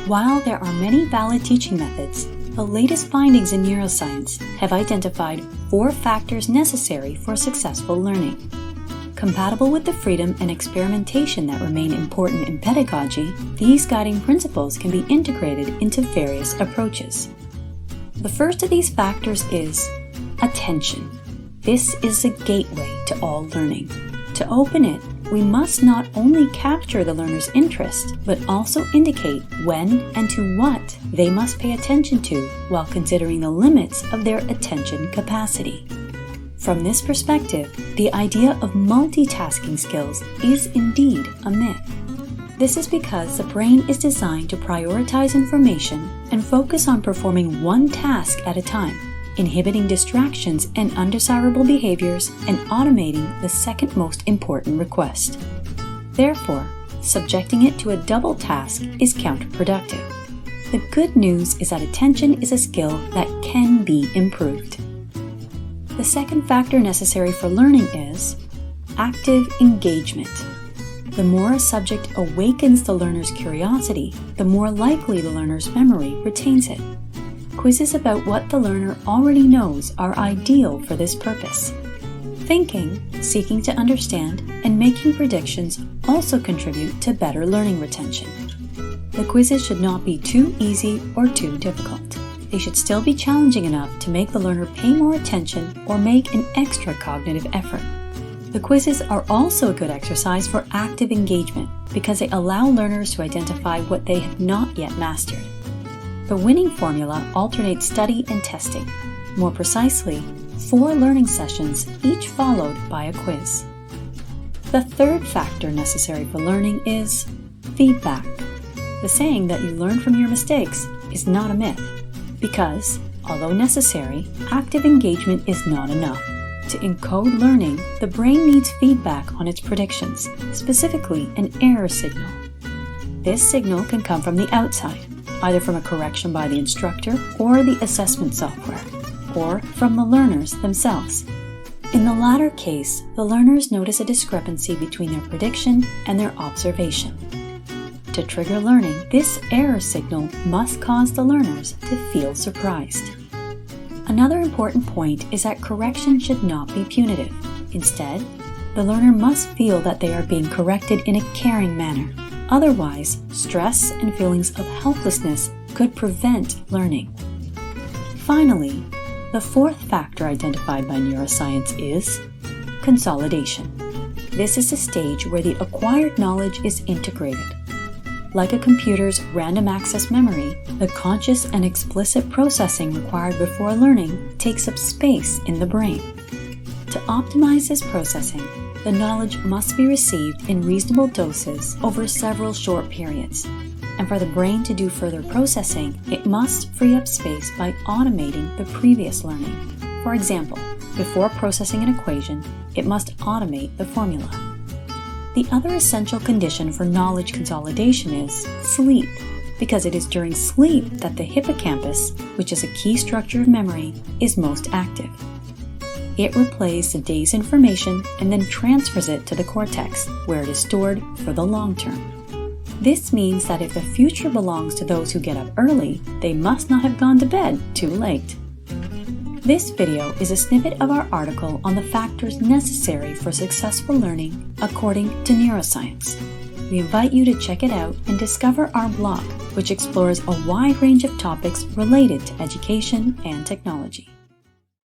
While there are many valid teaching methods, the latest findings in neuroscience have identified 4 factors necessary for successful learning. Compatible with the freedom and experimentation that remain important in pedagogy, these guiding principles can be integrated into various approaches. The first of these factors is attention. This is the gateway to all learning. To open it, we must not only capture the learner's interest, but also indicate when and to what they must pay attention to while considering the limits of their attention capacity. From this perspective, the idea of multitasking skills is indeed a myth. This is because the brain is designed to prioritize information and focus on performing one task at a time, inhibiting distractions and undesirable behaviors and automating the second most important request. Therefore, subjecting it to a double task is counterproductive. The good news is that attention is a skill that can be improved. The second factor necessary for learning is active engagement. The more a subject awakens the learner's curiosity, the more likely the learner's memory retains it. Quizzes about what the learner already knows are ideal for this purpose. Thinking, seeking to understand, and making predictions also contribute to better learning retention. The quizzes should not be too easy or too difficult. They should still be challenging enough to make the learner pay more attention or make an extra cognitive effort. The quizzes are also a good exercise for active engagement because they allow learners to identify what they have not yet mastered. The winning formula alternates study and testing. More precisely, 4 learning sessions, each followed by a quiz. The third factor necessary for learning is feedback. The saying that you learn from your mistakes is not a myth, because, although necessary, active engagement is not enough. To encode learning, the brain needs feedback on its predictions, specifically an error signal. This signal can come from the outside, either from a correction by the instructor or the assessment software, or from the learners themselves. In the latter case, the learners notice a discrepancy between their prediction and their observation. To trigger learning, this error signal must cause the learners to feel surprised. Another important point is that correction should not be punitive. Instead, the learner must feel that they are being corrected in a caring manner. Otherwise, stress and feelings of helplessness could prevent learning. Finally, the fourth factor identified by neuroscience is consolidation. This is the stage where the acquired knowledge is integrated. Like a computer's random access memory, the conscious and explicit processing required before learning takes up space in the brain. To optimize this processing, the knowledge must be received in reasonable doses over several short periods. And for the brain to do further processing, it must free up space by automating the previous learning. For example, before processing an equation, it must automate the formula. The other essential condition for knowledge consolidation is sleep, because it is during sleep that the hippocampus, which is a key structure of memory, is most active. It replays the day's information and then transfers it to the cortex, where it is stored for the long term. This means that if the future belongs to those who get up early, they must not have gone to bed too late. This video is a snippet of our article on the factors necessary for successful learning according to neuroscience. We invite you to check it out and discover our blog, which explores a wide range of topics related to education and technology.